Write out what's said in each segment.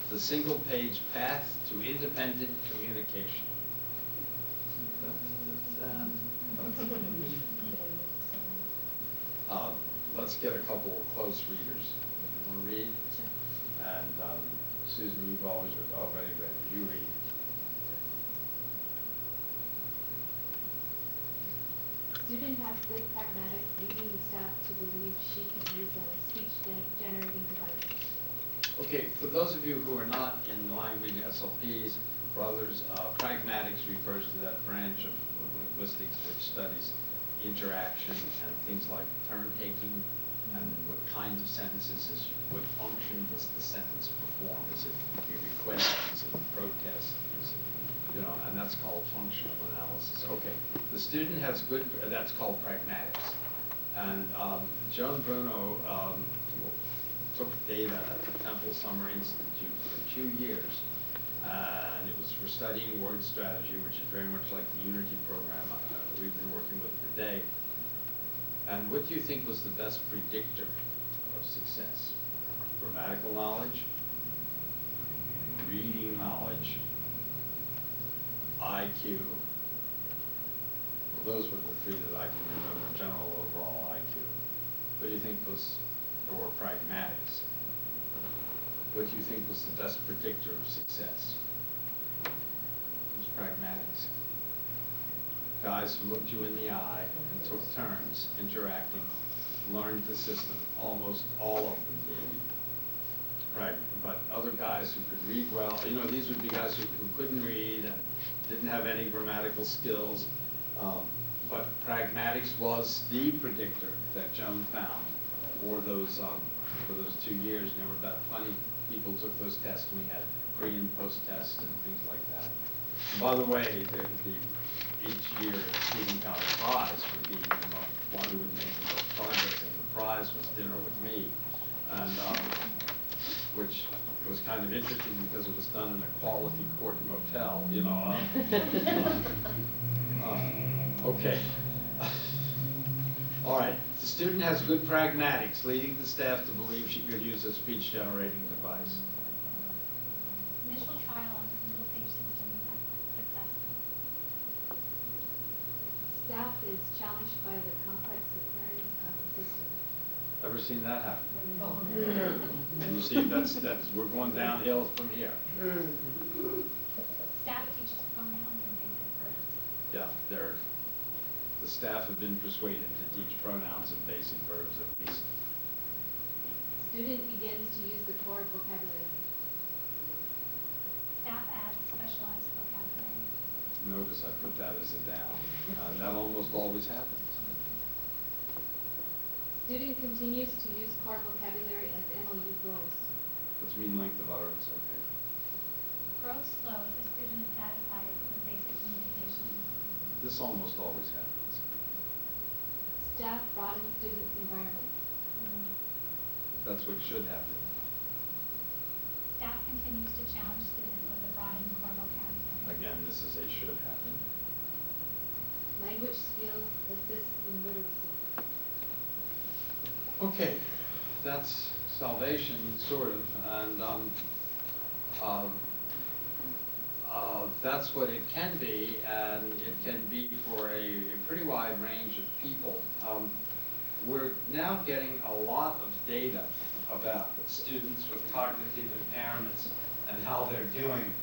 the single-page path to independent communication. Let's get a couple of close readers. You want to read? Sure. And Susan, you've already read it. You read. Student has good pragmatics, leading the staff to believe she can use a speech-generating device. Okay, for those of you who are not in language SLPs or others, pragmatics refers to that branch of linguistics which studies interaction and things like turn-taking and what kinds of sentences, what function does the sentence perform? Is it a request? Is it a protest? Is it, and that's called functional analysis. Okay, the student has good, that's called pragmatics. And Joan Bruno took data at the Temple Summer Institute for 2 years. And it was for studying word strategy, which is very much like the Unity program we've been working with today. And what do you think was the best predictor of success? Grammatical knowledge, reading knowledge, IQ. Well, those were the three that I can remember, general overall IQ. What do you think was, or pragmatics? What do you think was the best predictor of success? It was pragmatics. Guys who looked you in the eye and took turns interacting, learned the system. Almost all of them did. Right, but other guys who could read well, these would be guys who couldn't read and didn't have any grammatical skills. But pragmatics was the predictor that Joan found for those 2 years. And there were about 20 people took those tests, and we had pre and post tests and things like that. And by the way, each year a student got a prize for being the one who would make the most progress, and the prize was dinner with me, and which was kind of interesting because it was done in a quality court motel, Okay. All right. The student has good pragmatics, leading the staff to believe she could use a speech-generating device. Initial trial on single-page system successful. Staff is challenged by the complex appearance of the system. Ever seen that happen? And you see, that's we're going downhill from here. Staff teaches pronouns and basic verbs. Yeah, the staff have been persuaded to teach pronouns and basic verbs at least. Student begins to use the core vocabulary. Staff adds specialized vocabulary. Notice I put that as a down. That almost always happens. Student continues to use core vocabulary as MOU grows. What's mean length of utterance? Okay. Growth slows. The student is satisfied with basic communication. This almost always happens. Staff broadens students' environment. That's what should happen. Staff continues to challenge students with a broadened core vocabulary. Again, this is a should happen. Language skills assist in literacy. Okay, that's salvation, sort of, and that's what it can be, and it can be for a pretty wide range of people. We're now getting a lot of data about students with cognitive impairments and how they're doing.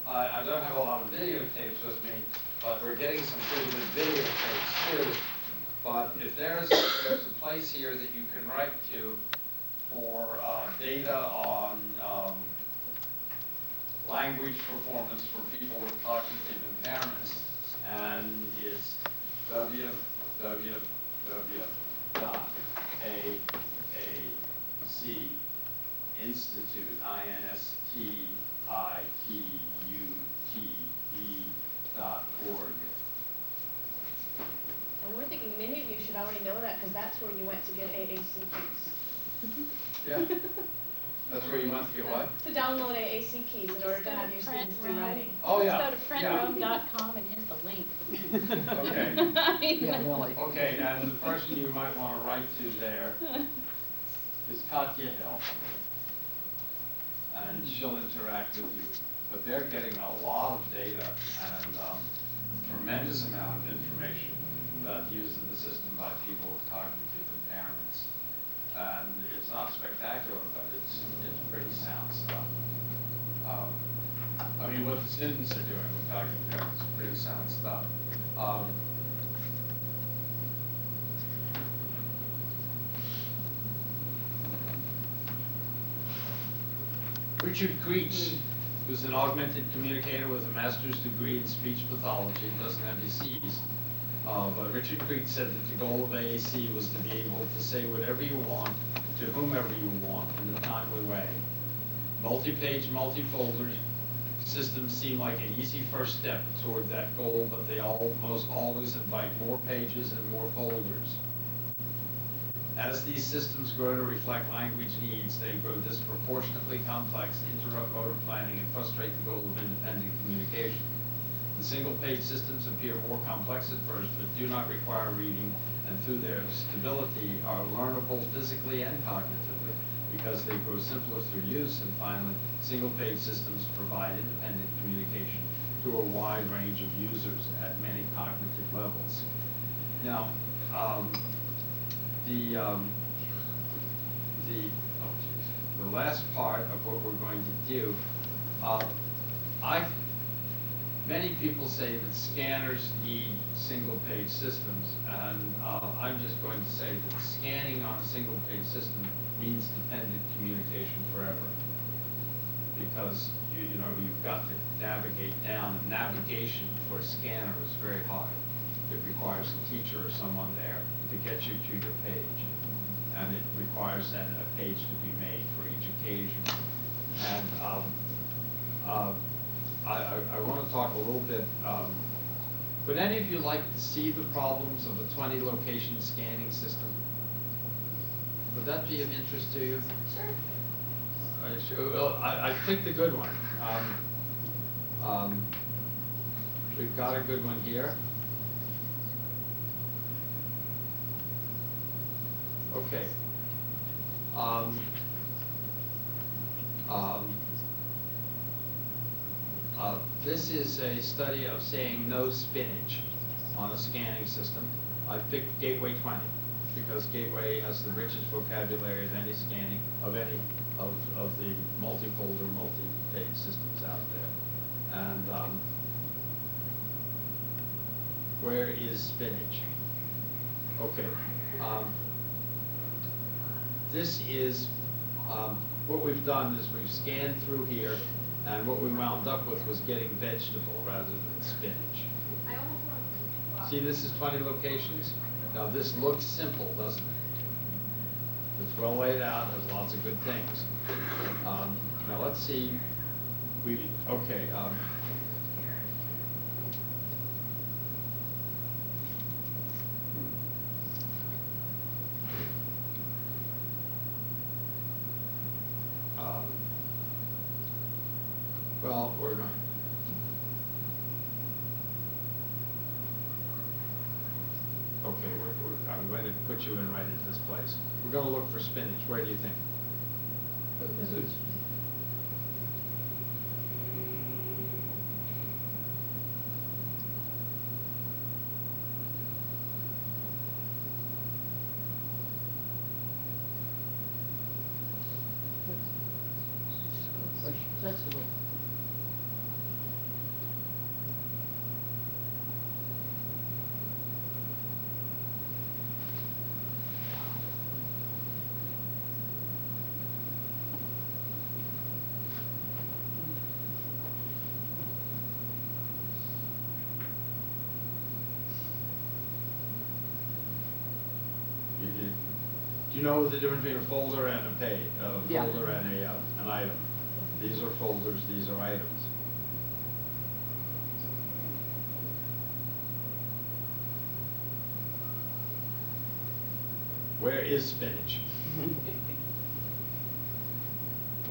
I don't have a lot of videotapes with me, but we're getting some pretty good videotapes too. But if there's a place here that you can write to for data on language performance for people with cognitive impairments, and it's www.AACITUTE.org. And we're thinking many of you should already know that because that's where you went to get AAC keys. Yeah. That's where you went to get what? To download AAC keys in order to have your students do writing. Oh, yeah. Just go to printroom.com and hit the link. Okay. Yeah, really. Okay, and the person you might want to write to there is Katya Hill. and she'll interact with you. But they're getting a lot of data and tremendous amount of information that's used in the system by people with cognitive impairments. And it's not spectacular, but it's pretty sound stuff. I mean, what the students are doing with cognitive impairments is pretty sound stuff. Richard Creech, who's an augmented communicator with a master's degree in speech pathology, doesn't have his C's. But Richard Creech said that the goal of AAC was to be able to say whatever you want to whomever you want in a timely way. Multi-page, multi-folder systems seem like an easy first step toward that goal, but they almost always invite more pages and more folders. As these systems grow to reflect language needs, they grow disproportionately complex, interrupt motor planning, and frustrate the goal of independent communication. The single-page systems appear more complex at first, but do not require reading, and through their stability are learnable physically and cognitively, because they grow simpler through use. And finally, single-page systems provide independent communication to a wide range of users at many cognitive levels. Now, the last part of what we're going to do, many people say that scanners need single-page systems, and I'm just going to say that scanning on a single-page system means dependent communication forever, because you know you've got to navigate down, and navigation for a scanner is very hard. It requires a teacher or someone there to get you to your page, and it requires then a page to be made for each occasion. And I want to talk a little bit. Would any of you like to see the problems of a 20-location scanning system? Would that be of interest to you? Sure. Well, I picked a good one. We've got a good one here. Okay. This is a study of saying no spinach on a scanning system. I picked Gateway 20 because Gateway has the richest vocabulary of any scanning of any of the multi-folder, multi-page systems out there. And where is spinach? Okay. This is what we've done is we've scanned through here, and what we wound up with was getting vegetable rather than spinach. See, this is 20 locations. Now this looks simple, doesn't it? It's well laid out, has lots of good things. Now let's see. Okay. Well, we're going. Okay, I'm going to put you in right into this place. We're going to look for spinach. Where do you think? Vegetable. Do you know the difference between a folder and a page? Yeah. Folder and an item. These are folders, these are items. Where is spinach?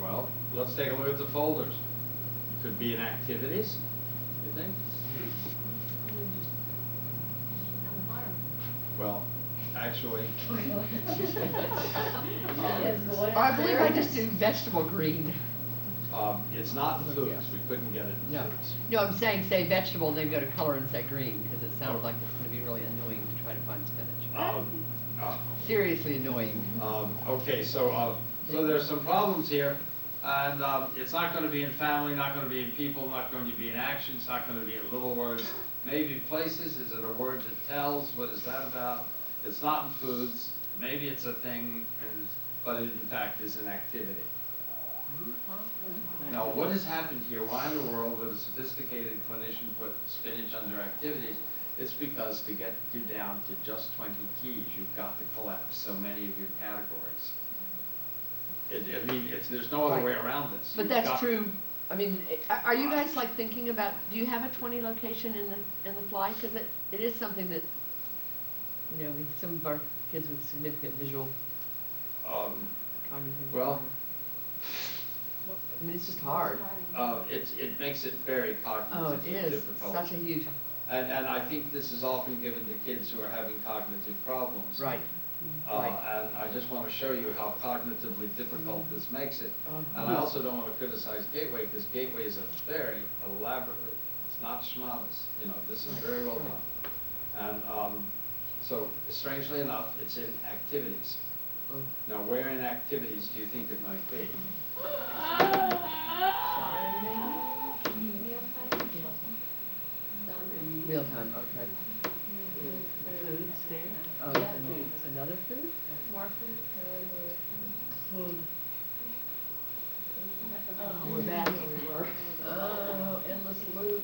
Well, let's take a look at the folders. It could be in activities, you think? Well, actually, I believe I just do vegetable green. It's not in foods, we couldn't get it in No, foods. no, I'm saying say vegetable, then go to color and say green, because it sounds like it's gonna be really annoying to try to find spinach. Seriously annoying. Okay, so there's some problems here, and it's not gonna be in family, not gonna be in people, not going to be in actions, not gonna be in little words. Maybe places, is it a word that tells, what is that about? It's not in foods, maybe it's a thing, but it in fact is an activity. Now, what has happened here? Why in the world would a sophisticated clinician put spinach under activities? It's because to get you down to just 20 keys, you've got to collapse so many of your categories. I mean, there's no other way around this. But You've that's got- true. I mean, are you guys like thinking about, do you have a 20 location in the fly? Because it is something that, you know, some of our kids with significant visual cognitive. Well, I mean, it's just hard. it makes it very Oh, it cognitively is difficult. such a huge, And I think this is often given to kids who are having cognitive problems. right. And I just want to show you how cognitively difficult this makes it. And I also don't want to criticize Gateway, because Gateway is a very elaborately, it's not schmatters, you know, this is very well done. And so strangely enough, it's in activities. Now, where in activities do you think it might be? Mealtime, okay. Foods there. Oh, another food? More food? Food. Oh, we're back where we were. Oh, endless loop.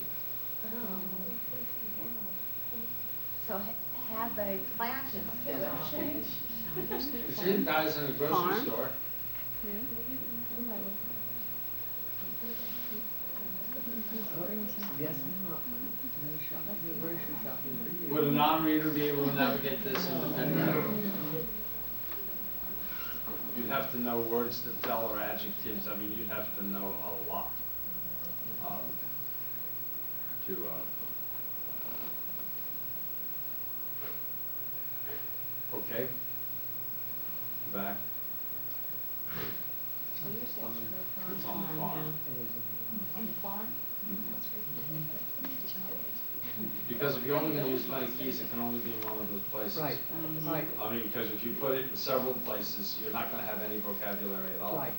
So have they planted spinach? You see the guys in a grocery Farm? store, Yes, not. No shopping, no grocery shopping for you. would a non-reader be able to navigate this independently? You'd have to know words that tell or adjectives. I mean, you'd have to know a lot to. Okay. Back. It's on the farm. On the farm? Because if you're only going to use 20 keys, it can only be in one of those places. Right, right, I mean, because if you put it in several places, you're not going to have any vocabulary at all. right.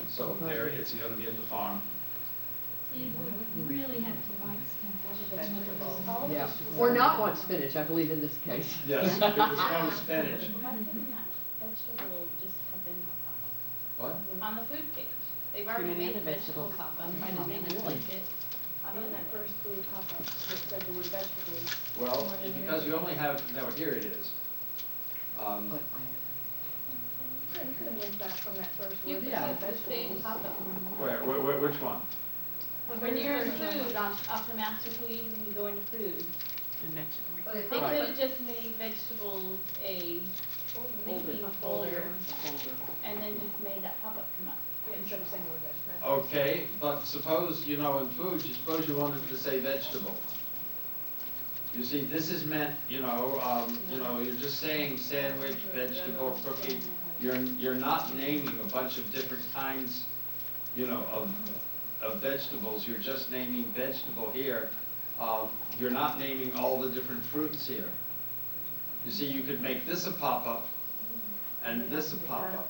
So there, it's going to be in the farm. So you would really have to like spinach. Yeah, or not want spinach, I believe in this case. Yes, it was no spinach. Why couldn't that vegetable just have been What? on the food page? They've already made a vegetable pop-up, why did they just link it? On that first food pop-up, it said the word vegetables. Well, because you only have, no, here it is. But Yeah, you could have linked that from that first You word could that have said the same vegetables. pop-up. Which one? When you're in food, off the master page, when you go into food, But they it could probably- have just made vegetables a linking folder, and then just made that pop-up come up. Instead of saying the word vegetables. Okay, but suppose, you know, in food, suppose you wanted to say vegetable. You see, this is meant, you know, you're just saying sandwich, vegetable, cookie. You're not naming a bunch of different kinds, you know, of vegetables. You're just naming vegetable here. You're not naming all the different fruits here. You see, you could make this a pop-up and this a pop-up.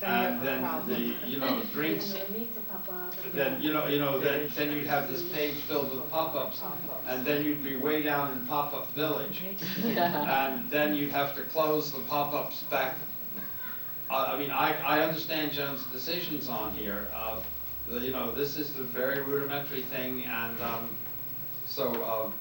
And then the, you know, drinks, The meats will pop up. then, then you'd have this page filled with pop-ups. And then you'd be way down in pop-up village. And then you'd have to close the pop-ups back. I mean, I understand Joan's decisions on here. You know, this is the very rudimentary thing, and so